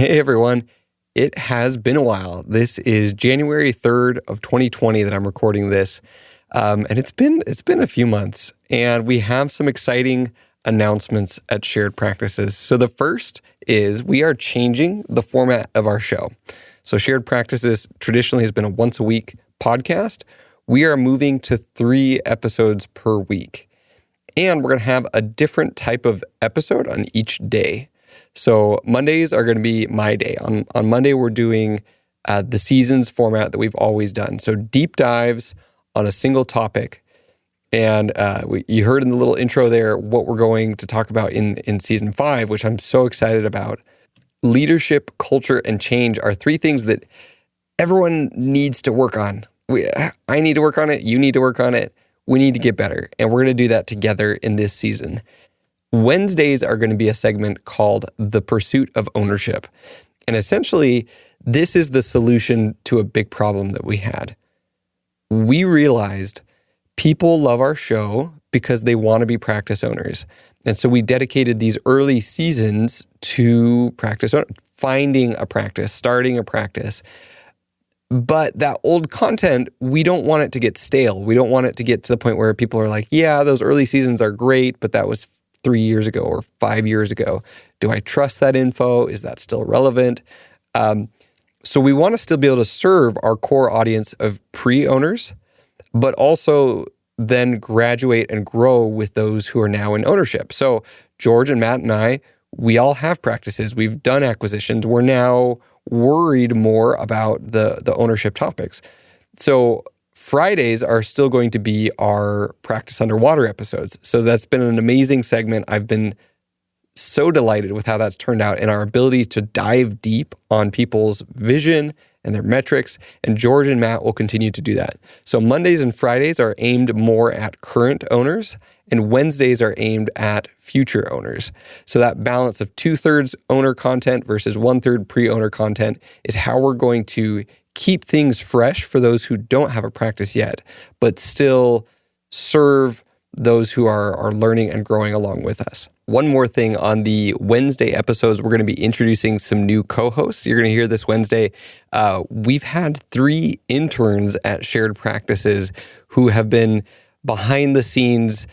Hey everyone, it has been a while. This is January 3rd of 2020 that I'm recording this, and it's been a few months, and we have some exciting announcements at Shared Practices. So the first is we are changing the format of our show. So Shared Practices traditionally has been a once a week podcast. We are moving to 3 episodes per week, and we're going to have a different type of episode on each day. So Mondays are going to be my day. On Monday, we're doing the seasons format that we've always done. So deep dives on a single topic. And you heard in the little intro there what we're going to talk about in season 5, which I'm so excited about. Leadership, culture, and change are 3 things that everyone needs to work on. I need to work on it. You need to work on it. We need to get better. And we're going to do that together in this season. Wednesdays are going to be a segment called The Pursuit of Ownership. And essentially, this is the solution to a big problem that we had. We realized people love our show because they want to be practice owners. And so we dedicated these early seasons to finding a practice, starting a practice. But that old content, we don't want it to get stale. We don't want it to get to the point where people are like, yeah, those early seasons are great, but that was 3 years ago or 5 years ago. Do I trust that info? Is that still relevant? So we want to still be able to serve our core audience of pre-owners, but also then graduate and grow with those who are now in ownership. So George and Matt and I, we all have practices. We've done acquisitions. We're now worried more about the ownership topics. So Fridays are still going to be our practice underwater episodes. So that's been an amazing segment. I've been so delighted with how that's turned out and our ability to dive deep on people's vision and their metrics. And George and Matt will continue to do that. So Mondays and Fridays are aimed more at current owners, and Wednesdays are aimed at future owners. So that balance of 2/3 owner content versus 1/3 pre-owner content is how we're going to keep things fresh for those who don't have a practice yet, but still serve those who are learning and growing along with us. One more thing on the Wednesday episodes, we're going to be introducing some new co-hosts. You're going to hear this Wednesday. We've had 3 interns at Shared Practices who have been behind the scenes,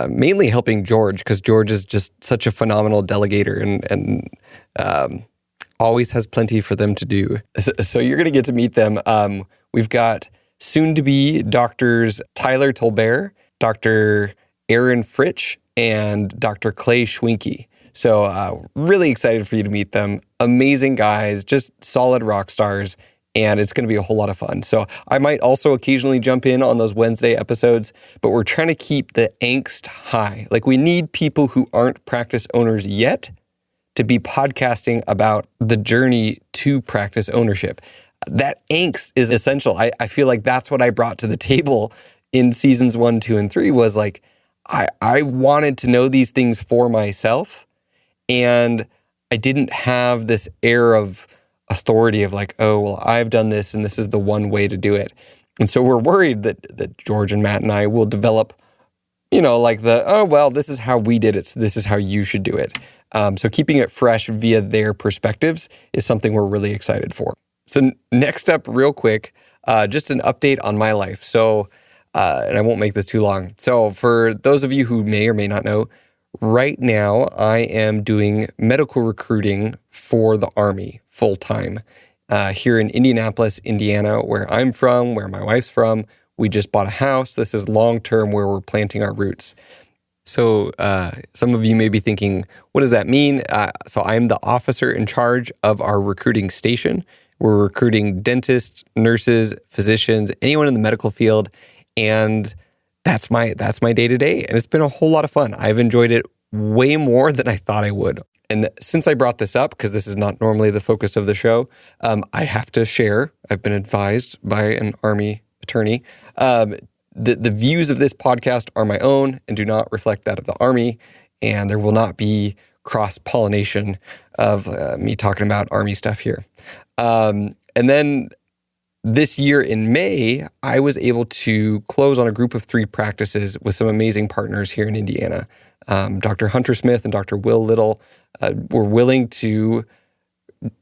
mainly helping George, because George is just such a phenomenal delegator and always has plenty for them to do. So you're going to get to meet them. We've got soon-to-be doctors Tyler Tolbert, Dr. Aaron Fritsch, and Dr. Clay Schwinke. So really excited for you to meet them. Amazing guys, just solid rock stars, and it's going to be a whole lot of fun. So I might also occasionally jump in on those Wednesday episodes, but we're trying to keep the angst high. Like, we need people who aren't practice owners yet to be podcasting about the journey to practice ownership. That angst is essential. I feel like that's what I brought to the table in seasons 1, 2, and 3 was like, I wanted to know these things for myself, and I didn't have this air of authority of like, oh, well, I've done this and this is the one way to do it. And so we're worried that George and Matt and I will develop, like this is how we did it, so this is how you should do it. So keeping it fresh via their perspectives is something we're really excited for. So next up, real quick, just an update on my life. So, and I won't make this too long. So for those of you who may or may not know, right now I am doing medical recruiting for the Army full-time here in Indianapolis, Indiana, where I'm from, where my wife's from. We just bought a house. This is long-term where we're planting our roots. So some of you may be thinking, what does that mean? So I'm the officer in charge of our recruiting station. We're recruiting dentists, nurses, physicians, anyone in the medical field. And that's my day-to-day. And it's been a whole lot of fun. I've enjoyed it way more than I thought I would. And since I brought this up, because this is not normally the focus of the show, I have to share, I've been advised by an Army attorney, the views of this podcast are my own and do not reflect that of the Army, and there will not be cross-pollination of me talking about Army stuff here. And then this year in May, I was able to close on a group of 3 practices with some amazing partners here in Indiana. Dr. Hunter Smith and Dr. Will Little were willing to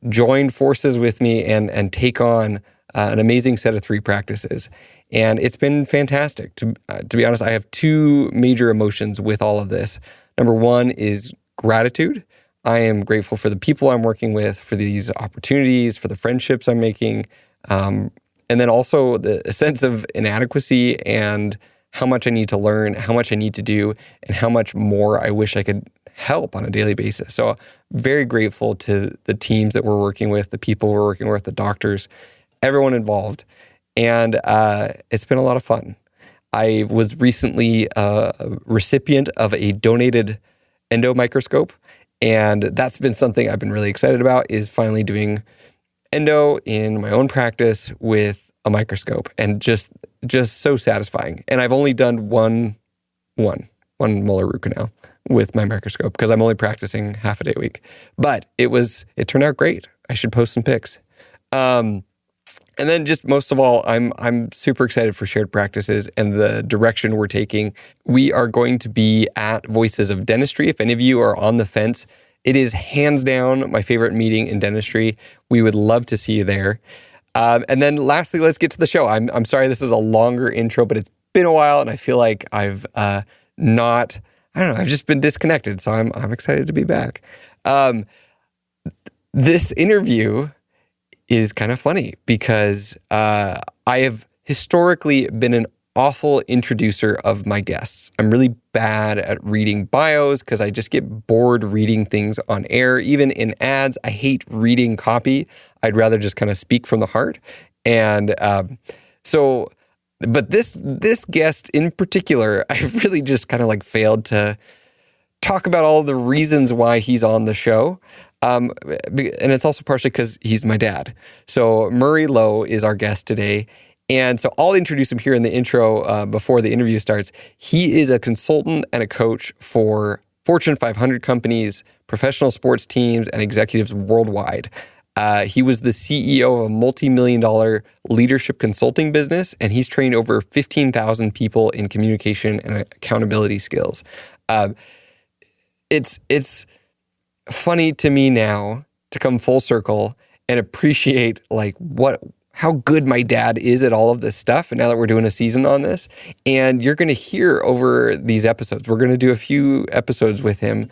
join forces with me and take on an amazing set of 3 practices. And it's been fantastic. To be honest, I have 2 major emotions with all of this. Number 1 is gratitude. I am grateful for the people I'm working with, for these opportunities, for the friendships I'm making, and then also the sense of inadequacy and how much I need to learn, how much I need to do, and how much more I wish I could help on a daily basis. So very grateful to the teams that we're working with, the people we're working with, the doctors, everyone involved. And it's been a lot of fun. I was recently a recipient of a donated endo microscope, and that's been something I've been really excited about, is finally doing endo in my own practice with a microscope, and just so satisfying. And I've only done one molar root canal with my microscope because I'm only practicing half a day a week. But it turned out great. I should post some pics. And then just most of all, I'm super excited for shared practices and the direction we're taking. We are going to be at Voices of Dentistry. If any of you are on the fence, it is hands down my favorite meeting in dentistry. We would love to see you there. And then lastly, let's get to the show. I'm sorry this is a longer intro, but it's been a while and I feel like I've just been disconnected. So I'm excited to be back. This interview is kind of funny because I have historically been an awful introducer of my guests. I'm really bad at reading bios because I just get bored reading things on air. Even in ads, I hate reading copy. I'd rather just kind of speak from the heart. And but this guest in particular, I really just kind of like failed to talk about all the reasons why he's on the show. And it's also partially because he's my dad. So Murray Lowe is our guest today. And so I'll introduce him here in the intro before the interview starts. He is a consultant and a coach for Fortune 500 companies, professional sports teams, and executives worldwide. He was the CEO of a multi-million-dollar leadership consulting business, and he's trained over 15,000 people in communication and accountability skills. It's funny to me now to come full circle and appreciate like how good my dad is at all of this stuff. And now that we're doing a season on this, and you're going to hear over these episodes, we're going to do a few episodes with him.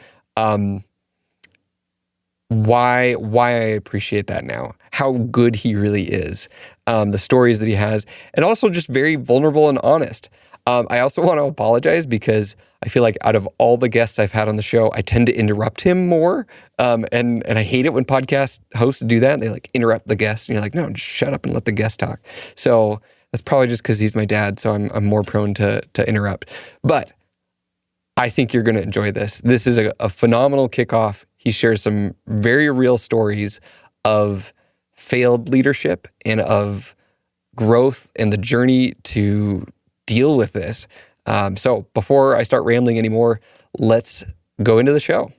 Why I appreciate that now, how good he really is, the stories that he has, and also just very vulnerable and honest. I also want to apologize because I feel like out of all the guests I've had on the show, I tend to interrupt him more. And I hate it when podcast hosts do that. They like interrupt the guest and you're like, no, just shut up and let the guest talk. So that's probably just because he's my dad. So I'm more prone to interrupt. But I think you're going to enjoy this. This is a phenomenal kickoff. He shares some very real stories of failed leadership and of growth and the journey to deal with this. So before I start rambling anymore, let's go into the show.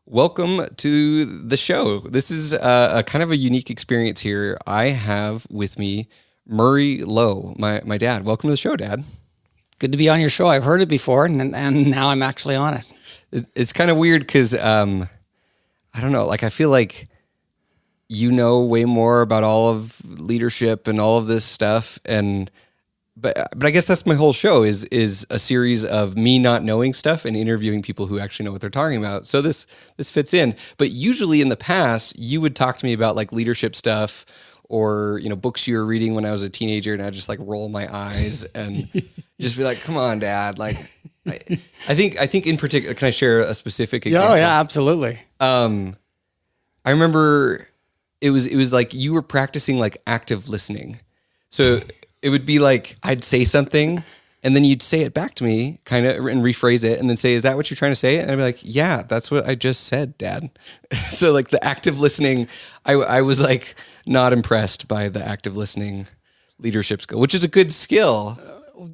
Welcome to the show. This is a kind of a unique experience here. I have with me Murray Lowe, my dad. Welcome to the show, Dad. Good to be on your show. I've heard it before, and now I'm actually on it. It's kind of weird because, I don't know, like I feel like you know way more about all of leadership and all of this stuff, but I guess that's my whole show is a series of me not knowing stuff and interviewing people who actually know what they're talking about. So this fits in. But usually in the past, you would talk to me about like leadership stuff or, books you were reading when I was a teenager, and I'd just like roll my eyes and just be like, come on, Dad. Like, I think in particular, can I share a specific example? Oh yeah, absolutely. I remember it was like you were practicing like active listening. So it would be like, I'd say something and then you'd say it back to me kind of and rephrase it and then say, is that what you're trying to say? And I'd be like, yeah, that's what I just said, Dad. So like the active listening, I was like not impressed by the active listening leadership skill, which is a good skill.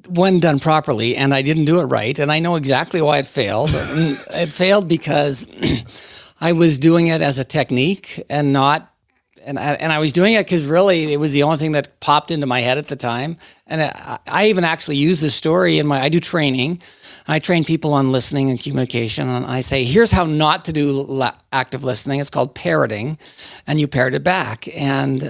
When done properly, and I didn't do it right, and I know exactly why it failed. It failed because I was doing it as a technique and not, and I was doing it because really it was the only thing that popped into my head at the time. And I even actually use this story I do training I train people on listening and communication. And I say, here's how not to do active listening. It's called parroting, and you parrot it back. And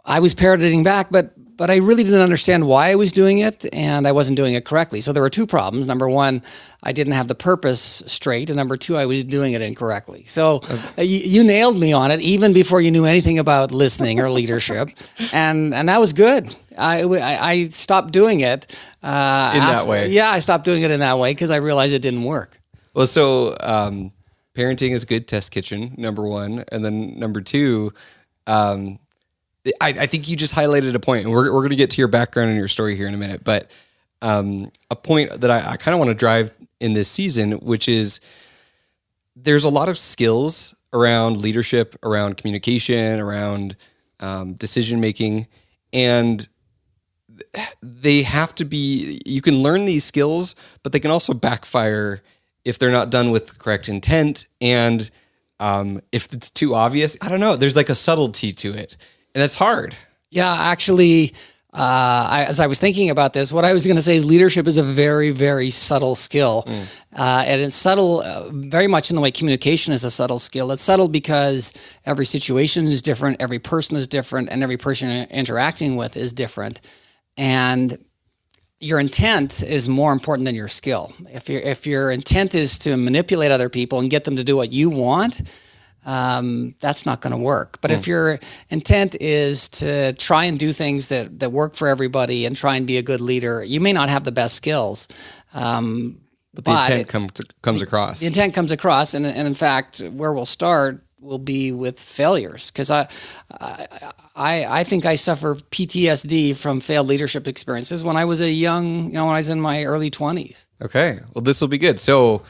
I was parroting back, but I really didn't understand why I was doing it, and I wasn't doing it correctly. So there were two problems. Number one, I didn't have the purpose straight, and number two, I was doing it incorrectly. So you nailed me on it, even before you knew anything about listening or leadership, and that was good. I stopped doing it in that way. Yeah, I stopped doing it in that way because I realized it didn't work. Well, so parenting is a good test kitchen, number one, and then number two. I think you just highlighted a point, and we're going to get to your background and your story here in a minute, but a point that I kind of want to drive in this season, which is there's a lot of skills around leadership, around communication, around decision-making, and they have to be, you can learn these skills, but they can also backfire if they're not done with correct intent, and if it's too obvious. I don't know, there's like a subtlety to it. And it's hard. Yeah, actually, as I was thinking about this, what I was going to say is leadership is a very, very subtle skill. And it's subtle very much in the way communication is a subtle skill. It's subtle because every situation is different, every person is different, and every person you're interacting with is different. And your intent is more important than your skill. If your intent is to manipulate other people and get them to do what you want, that's not going to work. But if your intent is to try and do things that work for everybody and try and be a good leader, you may not have the best skills. But the intent comes across. The intent comes across, and in fact, where we'll start will be with failures, because I think I suffer PTSD from failed leadership experiences when I was when I was in my early 20s. Okay, well, this will be good. So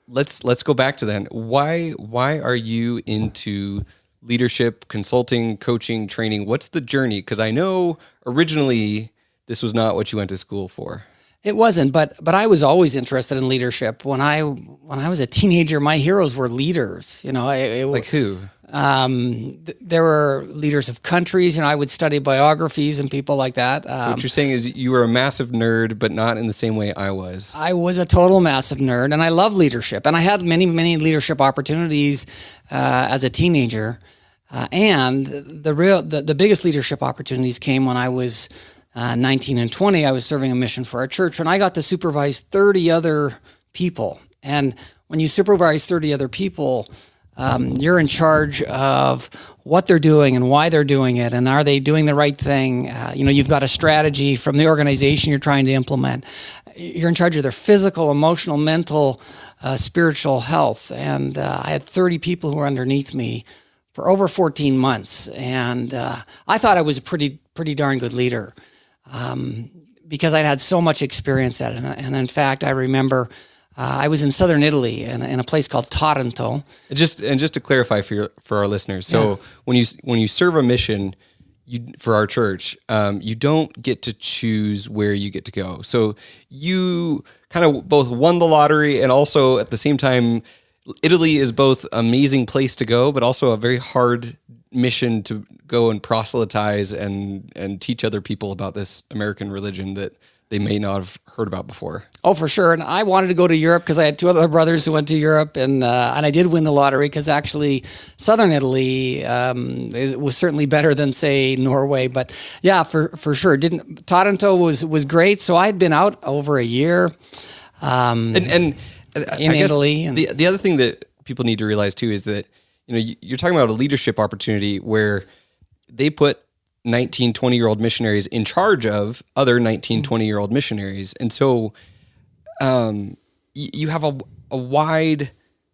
let's go back to then. Why are you into leadership, consulting, coaching, training? What's the journey? Because I know originally this was not what you went to school for. It wasn't, but I was always interested in leadership. When I was a teenager, my heroes were leaders. Like who? There were leaders of countries, I would study biographies and people like that. So what you're saying is you were a massive nerd, but not in the same way I was. I was a total massive nerd, and I love leadership. And I had many, many leadership opportunities as a teenager. And the biggest leadership opportunities came when I was 19 and 20. I was serving a mission for our church, and I got to supervise 30 other people. And when you supervise 30 other people, you're in charge of what they're doing and why they're doing it, and are they doing the right thing? You've got a strategy from the organization you're trying to implement. You're in charge of their physical, emotional, mental, spiritual health. And I had 30 people who were underneath me for over 14 months. And I thought I was a pretty darn good leader because I'd had so much experience at it. And in fact, I remember I was in southern Italy in a place called Taranto. Just to clarify for our listeners, so when you serve a mission, for our church, you don't get to choose where you get to go. So you kind of both won the lottery, and also at the same time, Italy is both an amazing place to go, but also a very hard mission to go and proselytize and teach other people about this American religion that they may not have heard about before. Oh, for sure. And I wanted to go to Europe because I had two other brothers who went to Europe, and I did win the lottery because actually southern Italy was certainly better than, say, Norway. But yeah, for sure. Taranto was great. So I'd been out over a year in Italy. And the other thing that people need to realize too is that you're talking about a leadership opportunity where they put 19, 20-year-old missionaries in charge of other 19, 20-year-old missionaries. And so you have a wide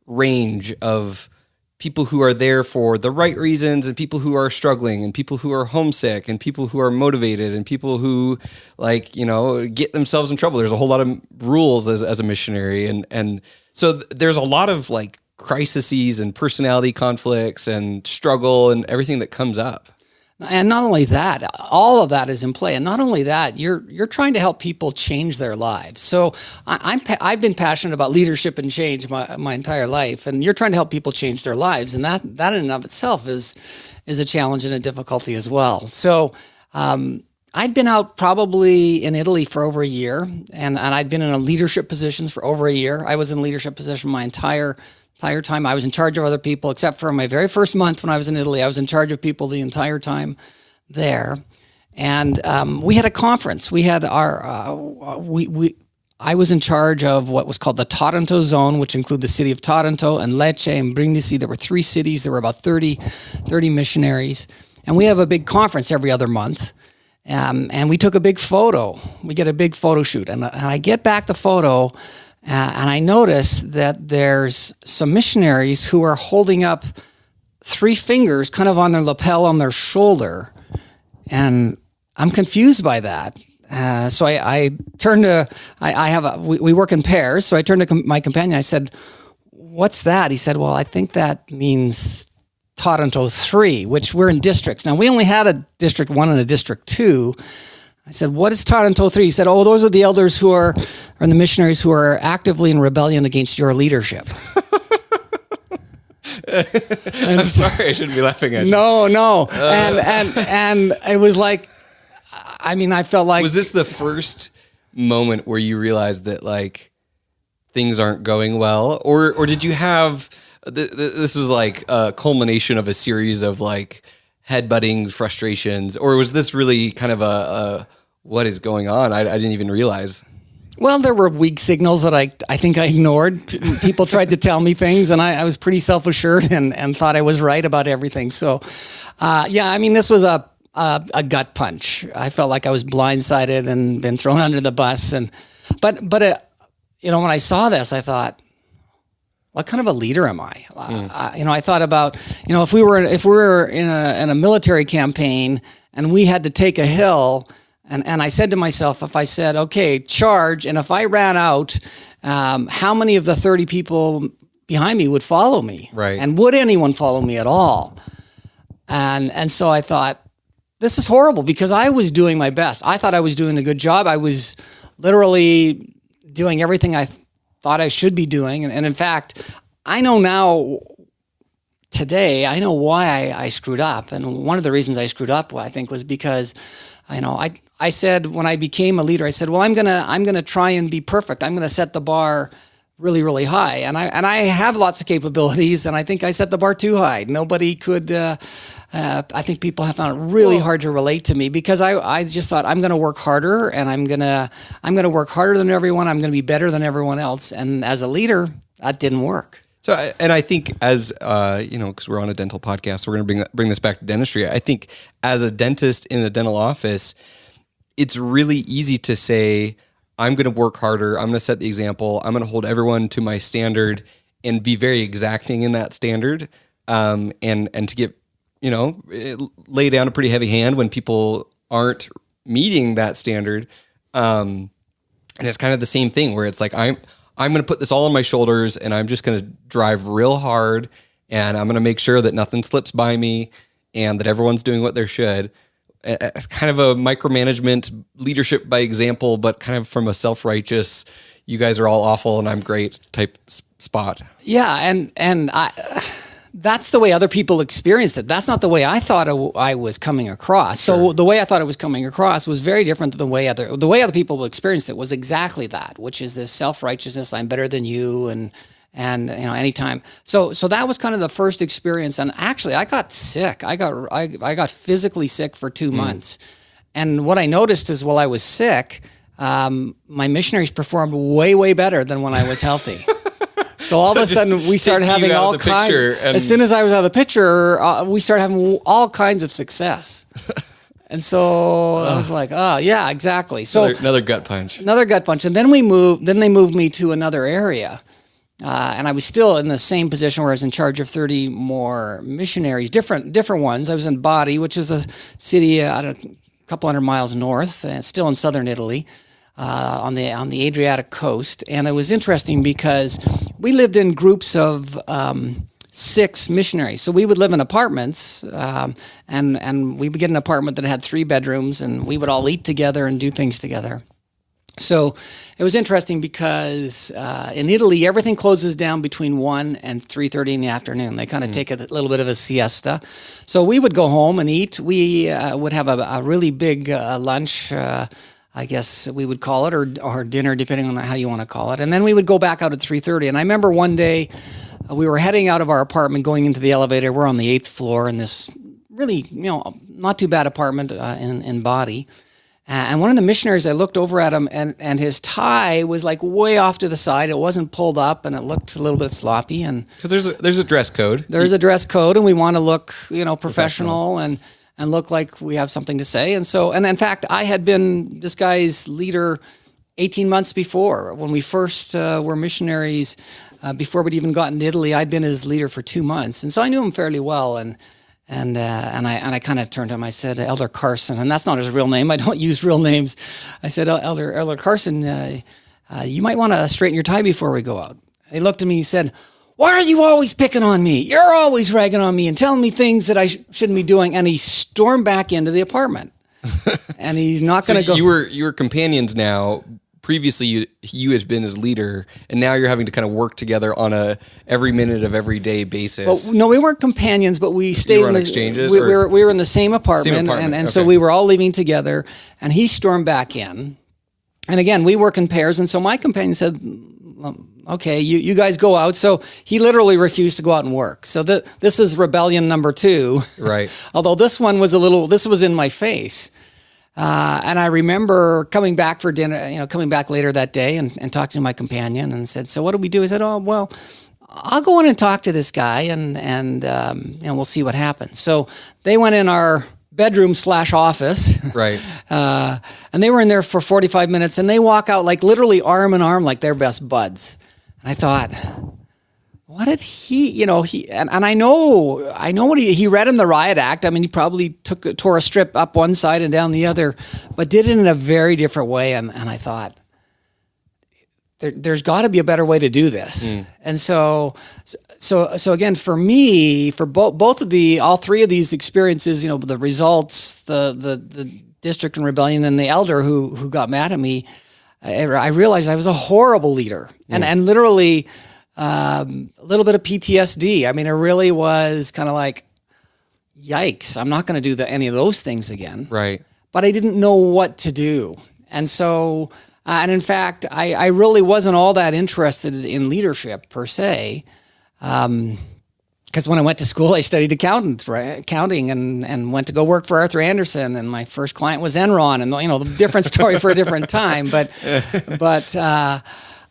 range of people who are there for the right reasons, and people who are struggling, and people who are homesick, and people who are motivated, and people who get themselves in trouble. There's a whole lot of rules as a missionary. And so there's a lot of crises and personality conflicts and struggle and everything that comes up. And not only that, all of that is in play. And not only that, you're trying to help people change their lives. So I've been passionate about leadership and change my entire life, and you're trying to help people change their lives, and that in and of itself is a challenge and a difficulty as well. So I'd been out probably in Italy for over a year, and I'd been in leadership positions for over a year. I was in leadership position my entire time. I was in charge of other people, except for my very first month when I was in Italy. I was in charge of people the entire time there. And we had a conference. We had I was in charge of what was called the Taranto zone, which included the city of Taranto and Lecce and Brindisi. There were 3 cities. There were about 30 missionaries. And we have a big conference every other month. And we took a big photo. We get a big photo shoot. And I get back the photo, and I notice that there's some missionaries who are holding up 3 fingers kind of on their lapel on their shoulder. And I'm confused by that. So I turned to, we work in pairs. So I turned to my companion. I said, "What's that?" He said, "Well, I think that means Taranto 3, which we're in districts. Now, we only had a District 1 and a District 2. I said, "What is Taranto 3? He said, "Oh, those are the elders who are the missionaries who are actively in rebellion against your leadership." I'm sorry, I shouldn't be laughing at you. No. And it was like, I mean, I felt like... Was this the first moment where you realized that, like, things aren't going well? Or did you have... This was like a culmination of a series of, like, headbuttings, frustrations, or was this really kind of a what is going on? I didn't even realize. Well, there were weak signals that I think I ignored. People tried to tell me things, and I was pretty self-assured and thought I was right about everything. So, yeah, I mean, this was a gut punch. I felt like I was blindsided and been thrown under the bus. But you know, when I saw this, I thought, what kind of a leader am I? You know, I thought about, you know, if we were in a military campaign and we had to take a hill, and I said to myself, if I said, okay, charge, and if I ran out, how many of the 30 people behind me would follow me? Right. And would anyone follow me at all? And so I thought, this is horrible, because I was doing my best. I thought I was doing a good job. I was literally doing everything I thought I should be doing. And in fact, I know now, today, I know why I screwed up. And one of the reasons I screwed up, I think, was because, you know, I said when I became a leader, I said, well, I'm gonna try and be perfect. I'm gonna set the bar really, really high. And I have lots of capabilities, and I think I set the bar too high. Nobody could. I think people have found it really hard to relate to me, because I just thought, I'm going to work harder, and I'm going to work harder than everyone. I'm going to be better than everyone else. And as a leader, that didn't work. So, and I think as, you know, because we're on a dental podcast, we're going to bring this back to dentistry. I think as a dentist in a dental office, it's really easy to say, I'm going to work harder. I'm going to set the example. I'm going to hold everyone to my standard and be very exacting in that standard. And to get, you know, lay down a pretty heavy hand when people aren't meeting that standard. And it's kind of the same thing where it's like, I'm going to put this all on my shoulders, and I'm just going to drive real hard, and I'm going to make sure that nothing slips by me and that everyone's doing what they should. It's kind of a micromanagement, leadership by example, but kind of from a self-righteous, you guys are all awful and I'm great type spot. Yeah. And that's the way other people experienced it. That's not the way I thought I was coming across. So Sure. The way I thought it was coming across was very different than the way other people experienced it was exactly that, which is this self-righteousness. I'm better than you. And you know, anytime. So that was kind of the first experience. And actually I got sick. I got physically sick for 2 months. And what I noticed is while I was sick, my missionaries performed way, way better than when I was healthy. So all of a sudden, we started having all kinds. As soon as I was out of the picture, we started having all kinds of success. And so I was like, oh yeah, exactly. So another gut punch. Another gut punch. And then they moved me to another area. And I was still in the same position where I was in charge of 30 more missionaries, different ones. I was in Bari, which is a city a couple hundred miles north, and still in southern Italy. On the Adriatic coast. And it was interesting because we lived in groups of 6 missionaries. So we would live in apartments, and we would get an apartment that had 3 bedrooms, and we would all eat together and do things together. So it was interesting because in Italy, everything closes down between 1 and 3:30 in the afternoon. They kind of take a little bit of a siesta. So we would go home and eat. We would have a really big lunch, I guess we would call it, or dinner, depending on how you want to call it. And then we would go back out at 3:30. And I remember one day we were heading out of our apartment, going into the elevator. We're on the 8th floor in this really, not too bad apartment in Body. And one of the missionaries, I looked over at him, and his tie was like way off to the side. It wasn't pulled up, and it looked a little bit sloppy. And because there's a dress code. There's a dress code, and we want to look, professional and look like we have something to say. And so, and in fact, I had been this guy's leader 18 months before when we first were missionaries. Before we'd even gotten to Italy, I'd been his leader for 2 months, and so I knew him fairly well. And I kind of turned to him. I said, Elder Carson, and that's not his real name. I don't use real names. I said, Elder Carson, you might want to straighten your tie before we go out. And he looked at me. He said, "Why are you always picking on me? You're always ragging on me and telling me things that I shouldn't be doing." And he stormed back into the apartment. And he's not going to go. You were companions now. Previously, you had been his leader, and now you're having to kind of work together on a every minute of every day basis. Well, no, we weren't companions, but we stayed in exchanges. We were in the same apartment, and so we were all living together. And he stormed back in, and again, we work in pairs. And so my companion said, "Okay, you guys go out." So he literally refused to go out and work. So this is rebellion number 2, right? Although this one was this was in my face. And I remember coming back for dinner, coming back later that day and talking to my companion and said, "So what do we do?" He said, "Oh, well, I'll go in and talk to this guy and we'll see what happens." So they went in our bedroom / office. Right. And they were in there for 45 minutes, and they walk out like literally arm in arm, like they're best buds. And I thought, what did he, and I know what he read in the Riot Act. I mean, he probably tore a strip up one side and down the other, but did it in a very different way. And I thought, there's got to be a better way to do this. And so again, for me, for all three of these experiences, the results, the district and rebellion, and the elder who got mad at me, I realized I was a horrible leader, and literally. A little bit of PTSD. I mean, it really was kind of like, yikes, I'm not going to do any of those things again. Right. But I didn't know what to do. And so, and in fact, I really wasn't all that interested in leadership per se. Because when I went to school, I studied accounting and went to go work for Arthur Andersen. And my first client was Enron, and the different story for a different time. But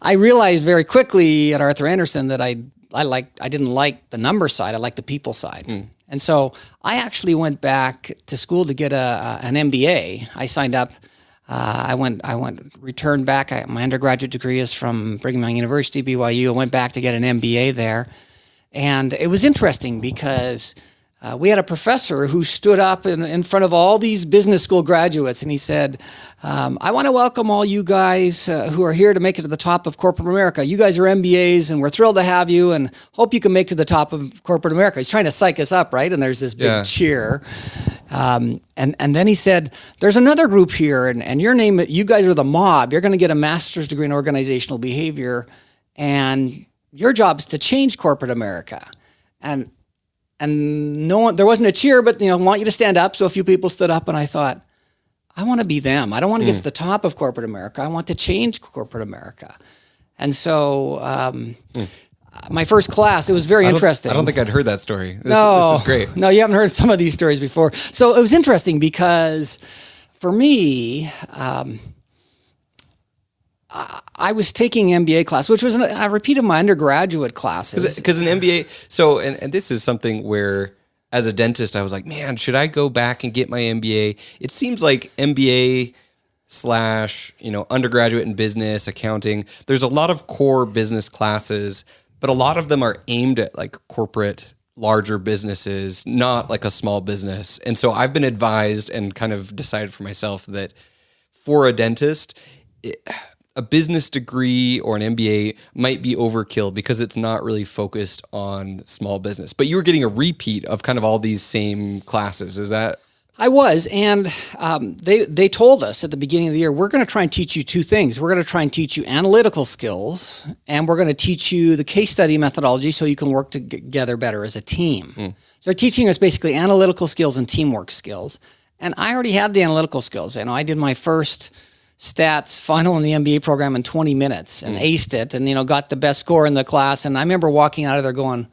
I realized very quickly at Arthur Andersen that I didn't like the number side. I liked the people side. And so I actually went back to school to get an MBA. I signed up. Returned back. My undergraduate degree is from Brigham Young University, BYU. I went back to get an MBA there. And it was interesting because we had a professor who stood up in front of all these business school graduates, and he said, "I want to welcome all you guys who are here to make it to the top of corporate America. You guys are MBAs, and we're thrilled to have you, and hope you can make it to the top of corporate America." He's trying to psych us up, right? And there's this big cheer. And then he said, "There's another group here, and your name, you guys are the mob. You're going to get a master's degree in organizational behavior, and your job is to change corporate America." And no one, there wasn't a cheer, but I want you to stand up. So a few people stood up, and I thought, I want to be them. I don't want to get to the top of corporate America. I want to change corporate America. And so my first class, it was very interesting. I don't think I'd heard that story. This is great. No, you haven't heard some of these stories before. So it was interesting because for me, I was taking MBA class, which was a repeat of my undergraduate classes. Because an MBA, so, and this is something where, as a dentist, I was like, man, should I go back and get my MBA? It seems like MBA / undergraduate in business, accounting, there's a lot of core business classes, but a lot of them are aimed at like corporate, larger businesses, not like a small business. And so I've been advised and kind of decided for myself that for a dentist, a business degree or an MBA might be overkill because it's not really focused on small business. But you were getting a repeat of kind of all these same classes. Is that? I was, and they told us at the beginning of the year, we're going to try and teach you two things. We're going to try and teach you analytical skills, and we're going to teach you the case study methodology so you can work together better as a team. So they're teaching us basically analytical skills and teamwork skills. And I already had the analytical skills. I did my first stats final in the MBA program in 20 minutes and aced it, and got the best score in the class. And I remember walking out of there going,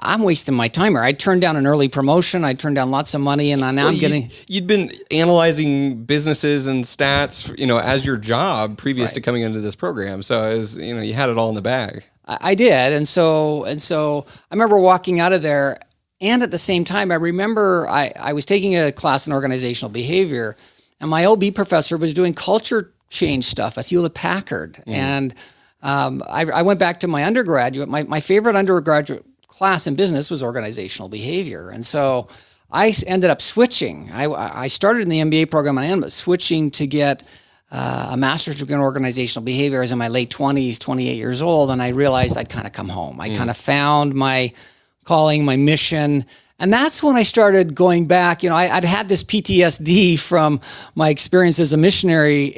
I'm wasting my time here. I turned down an early promotion. I turned down lots of money, and now I'm getting. You'd been analyzing businesses and stats, as your job previous to coming into this program. So it was, you had it all in the bag. I did, and so I remember walking out of there, and at the same time, I remember I was taking a class in organizational behavior, and my OB professor was doing culture change stuff at Hewlett Packard, and I went back to my undergraduate. My favorite undergraduate class in business was organizational behavior. And so I ended up switching. I started in the MBA program and I ended up switching to get a master's degree in organizational behavior. I was in my late 20s, 28 years old, and I realized I'd kind of come home. I kind of found my calling, my mission. And that's when I started going back. I'd had this PTSD from my experience as a missionary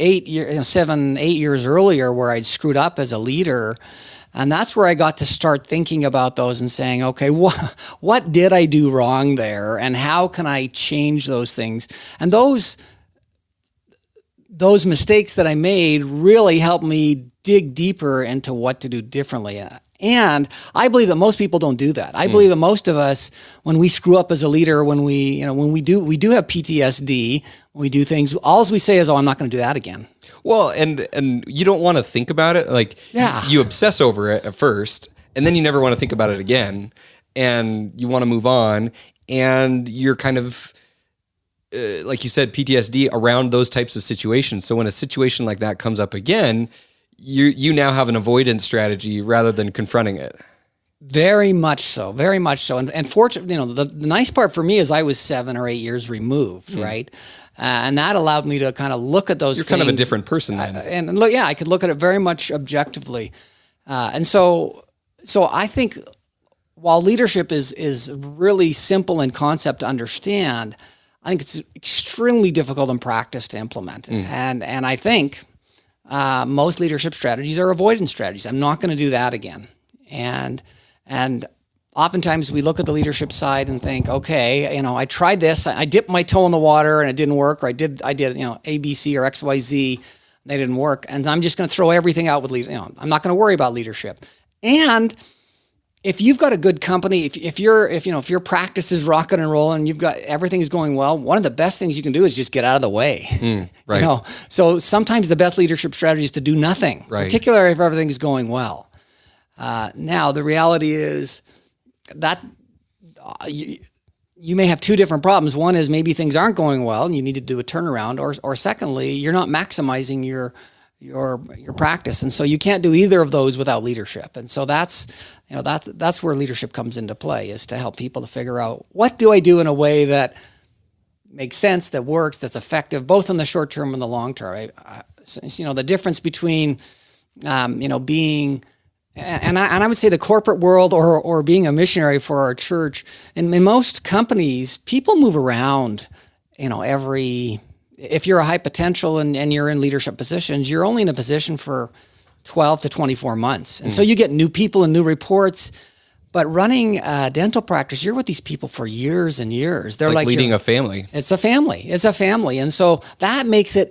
7, 8 years earlier, where I'd screwed up as a leader. And that's where I got to start thinking about those and saying, okay, what did I do wrong there? And how can I change those things? And those mistakes that I made really helped me dig deeper into what to do differently. And I believe that most people don't do that. I believe that most of us, when we screw up as a leader, when we do have PTSD, when we do things, all we say is, oh, I'm not going to do that again. Well, and you don't want to think about it. You obsess over it at first, and then you never want to think about it again, and you want to move on, and you're kind of, like you said, PTSD around those types of situations. So when a situation like that comes up again, you now have an avoidance strategy rather than confronting it. Very much so, very much so. And fortunately, the nice part for me is I was 7 or 8 years removed, right? And that allowed me to kind of look at those things. You're kind of a different person then. And look, I could look at it very much objectively. And so I think while leadership is really simple in concept to understand, I think it's extremely difficult in practice to implement. And I think most leadership strategies are avoidance strategies. I'm not going to do that again. And oftentimes we look at the leadership side and think, okay, I tried this, I dipped my toe in the water and it didn't work, or I did A, B, C, or X, Y, Z, they didn't work, and I'm just going to throw everything out with leadership. I'm not going to worry about leadership. And if you've got a good company, if your practice is rocking and rolling, you've got everything's going well, one of the best things you can do is just get out of the way. Right. So sometimes the best leadership strategy is to do nothing, particularly if everything is going well. Now the reality is that you may have two different problems. One is maybe things aren't going well and you need to do a turnaround, or secondly, you're not maximizing your practice, and so you can't do either of those without leadership. And so that's where leadership comes into play, is to help people to figure out, what do I do in a way that makes sense, that works, that's effective, both in the short term and the long term. The difference between being, and I would say the corporate world or being a missionary for our church. In most companies, people move around, if you're a high potential and you're in leadership positions, you're only in a position for 12 to 24 months. And so you get new people and new reports. But running a dental practice, you're with these people for years and years. They're like leading a family. It's a family. And so that makes it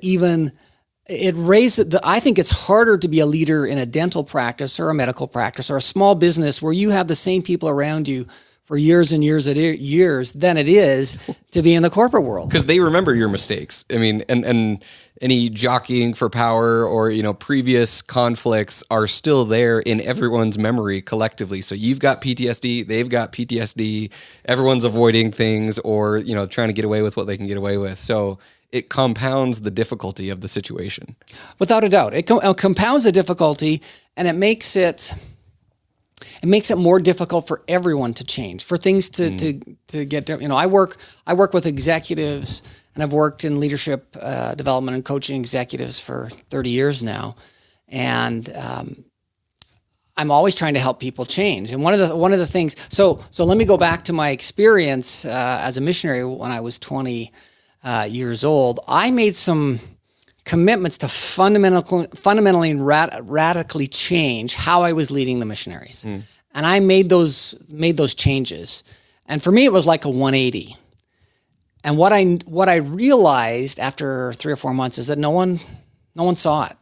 I think it's harder to be a leader in a dental practice or a medical practice or a small business where you have the same people around you for years and years and years than it is to be in the corporate world. Because they remember your mistakes. I mean, and any jockeying for power or, previous conflicts are still there in everyone's memory collectively. So you've got PTSD, they've got PTSD, everyone's avoiding things or, trying to get away with what they can get away with. So it compounds the difficulty of the situation. Without a doubt. It compounds the difficulty, and it makes it more difficult for everyone to change, for things to get different. I work with executives, and I've worked in leadership development and coaching executives for 30 years now. And I'm always trying to help people change. And one of the things, so let me go back to my experience as a missionary when I was 20 years old. I made some commitments to fundamentally and radically change how I was leading the missionaries. And I made those changes. And for me, it was like a 180. And what I realized after 3 or 4 months is that no one saw it.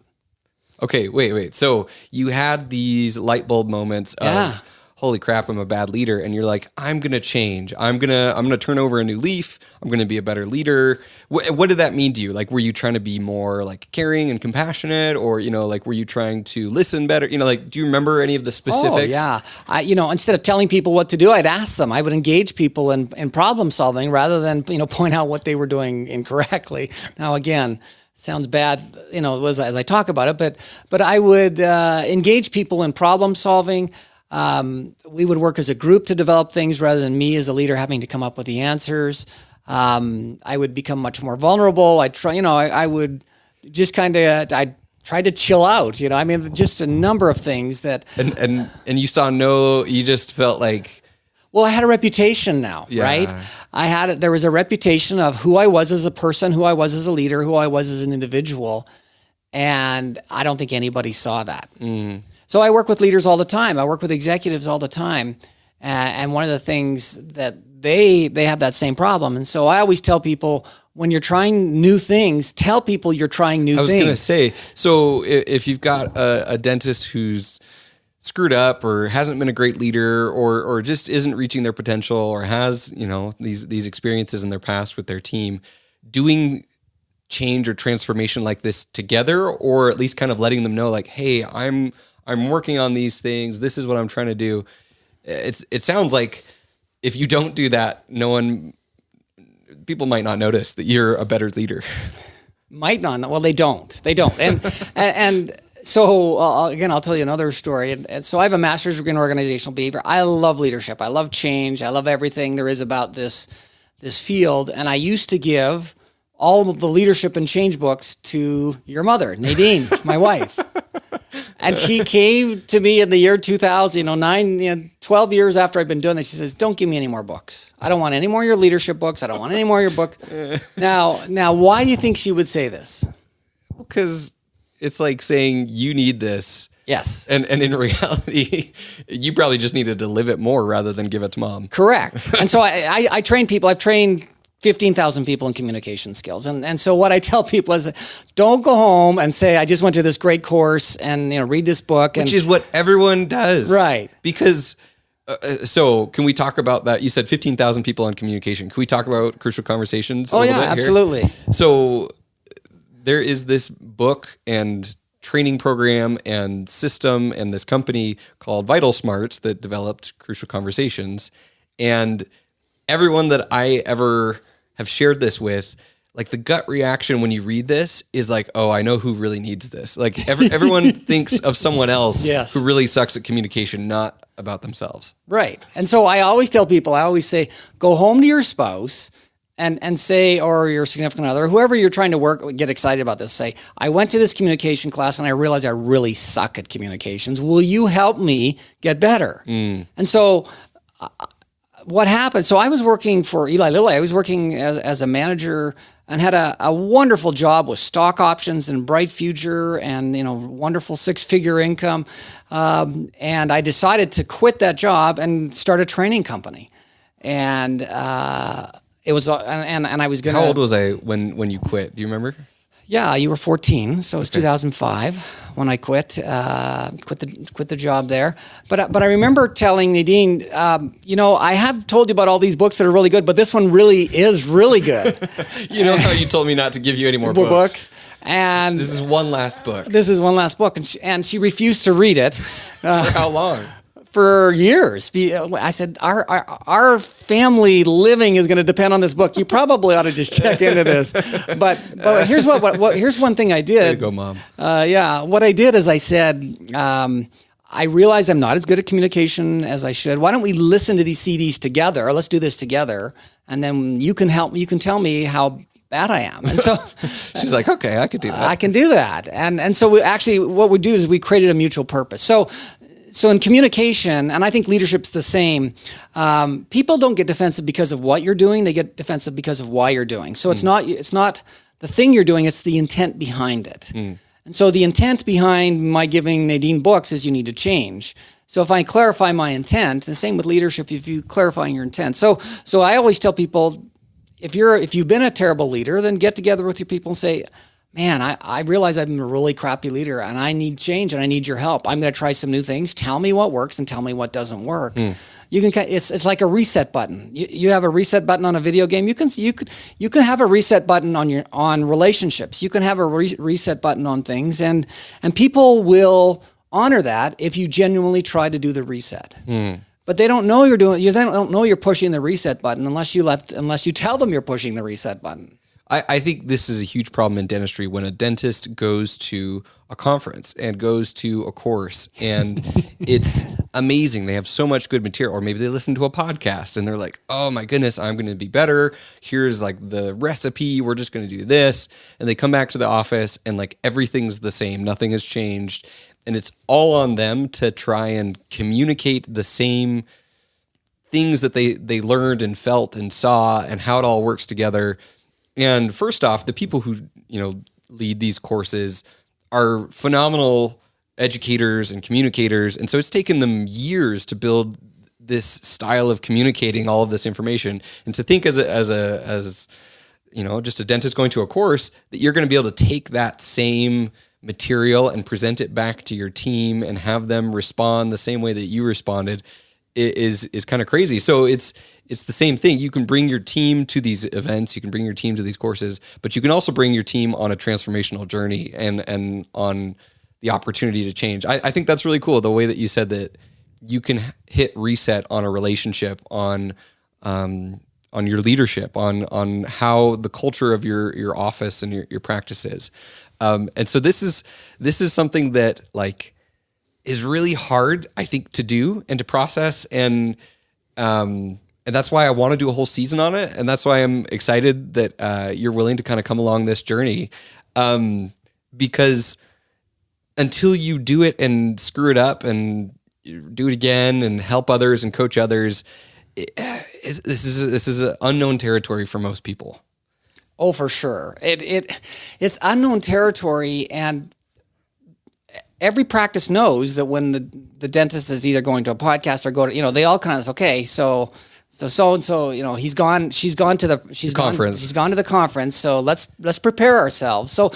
Okay, wait. So you had these light bulb moments of, holy crap, I'm a bad leader. And you're like, I'm going to change. I'm going to turn over a new leaf. I'm going to be a better leader. What did that mean to you? Like, were you trying to be more like caring and compassionate, or, like, were you trying to listen better? Like, do you remember any of the specifics? Oh, yeah. Instead of telling people what to do, I'd ask them. I would engage people in problem solving rather than, point out what they were doing incorrectly. Now, again, sounds bad, as I talk about it, but I would engage people in problem solving. We would work as a group to develop things rather than me as a leader having to come up with the answers. I would become much more vulnerable. I would just I tried to chill out, just a number of things that. And you saw you just felt like. Well, I had a reputation now, right? There was a reputation of who I was as a person, who I was as a leader, who I was as an individual. And I don't think anybody saw that. So I work with leaders all the time. I work with executives all the time. And one of the things that they have that same problem. And so I always tell people, when you're trying new things, tell people you're trying new things. I was going to say, so if you've got a dentist who's screwed up or hasn't been a great leader or just isn't reaching their potential or has, these experiences in their past with their team, doing change or transformation like this together, or at least kind of letting them know like, hey, I'm working on these things. This is what I'm trying to do. It sounds like if you don't do that, people might not notice that you're a better leader. Might not. Well, they don't. And so again, I'll tell you another story. And so I have a master's degree in organizational behavior. I love leadership. I love change. I love everything there is about this field. And I used to give all of the leadership and change books to your mother, Nadine, my wife. And she came to me in the year 2009, 12 years after I've been doing this. She says, don't give me any more books. I don't want any more of your leadership books. I don't want any more of your books. Now, why do you think she would say this? Because it's like saying you need this. Yes. And in reality, you probably just needed to live it more rather than give it to mom. Correct. And so I train people. I've trained 15,000 people in communication skills. And so what I tell people is, don't go home and say, I just went to this great course and read this book. Which is what everyone does. Right. Because, so can we talk about that? You said 15,000 people on communication. Can we talk about Crucial Conversations a little bit here? Absolutely. So there is this book and training program and system and this company called Vital Smarts that developed Crucial Conversations. And everyone that I ever have shared this with, like the gut reaction when you read this is like, oh, I know who really needs this. Like everyone thinks of someone else who really sucks at communication, not about themselves. Right. And so I always tell people, go home to your spouse and say, or your significant other, whoever you're trying to get excited about this, say, I went to this communication class and I realized I really suck at communications. Will you help me get better? And so what happened? So I was working for Eli Lilly. I was working as a manager and had a wonderful job with stock options and bright future and wonderful 6-figure income. And I decided to quit that job and start a training company. And it was and I was gonna. How old was I when you quit? Do you remember? Yeah, you were 14, so it was 2005 when I quit the job there. But I remember telling Nadine, I have told you about all these books that are really good, but this one really is really good. You know how you told me not to give you any more books? And this is one last book. And she refused to read it. For how long? For years. I said, our family living is going to depend on this book. You probably ought to just check into this. But here's here's one thing I did. There you go, Mom. What I did is I said, I realize I'm not as good at communication as I should. Why don't we listen to these CDs together? Let's do this together. And then you can help me. You can tell me how bad I am. And so she's like, okay, I could do that. I can do that. And so what we do is we created a mutual purpose. So in communication, and I think leadership's the same, people don't get defensive because of what you're doing. They get defensive because of why you're doing. So it's not the thing you're doing, it's the intent behind it. And so the intent behind my giving Nadine books is you need to change. So if I clarify my intent, the same with leadership, if you clarifying your intent. So I always tell people, if you've been a terrible leader, then get together with your people and say, man, I realize I've been a really crappy leader and I need change and I need your help. I'm going to try some new things. Tell me what works and tell me what doesn't work. You can. It's like a reset button. You have a reset button on a video game. You can have a reset button on relationships. You can have a reset button on things, and people will honor that if you genuinely try to do the reset. But they don't know they don't know you're pushing the reset button unless you tell them you're pushing the reset button. I think this is a huge problem in dentistry when a dentist goes to a conference and goes to a course and it's amazing. They have so much good material, or maybe they listen to a podcast and they're like, oh my goodness, I'm going to be better. Here's like the recipe. We're just going to do this. And they come back to the office and like everything's the same. Nothing has changed. And it's all on them to try and communicate the same things that they learned and felt and saw and how it all works together. And first off, the people who, lead these courses are phenomenal educators and communicators. And so it's taken them years to build this style of communicating all of this information. And to think as just a dentist going to a course that you're going to be able to take that same material and present it back to your team and have them respond the same way that you responded is kind of crazy. So it's the same thing. You can bring your team to these events, you can bring your team to these courses, but you can also bring your team on a transformational journey and on the opportunity to change. I think that's really cool, the way that you said that you can hit reset on a relationship, on your leadership, on how the culture of your office and your practice is. And so this is something that like is really hard, I think, to do and to process. And that's why I want to do a whole season on it. And that's why I'm excited that you're willing to kind of come along this journey. Because until you do it and screw it up and do it again and help others and coach others, this is an unknown territory for most people. Oh, for sure. It's unknown territory, and every practice knows that when the dentist is either going to a podcast or go to, they all kind of, okay, so and so, she's gone to the conference. She's gone to the conference. So let's prepare ourselves. So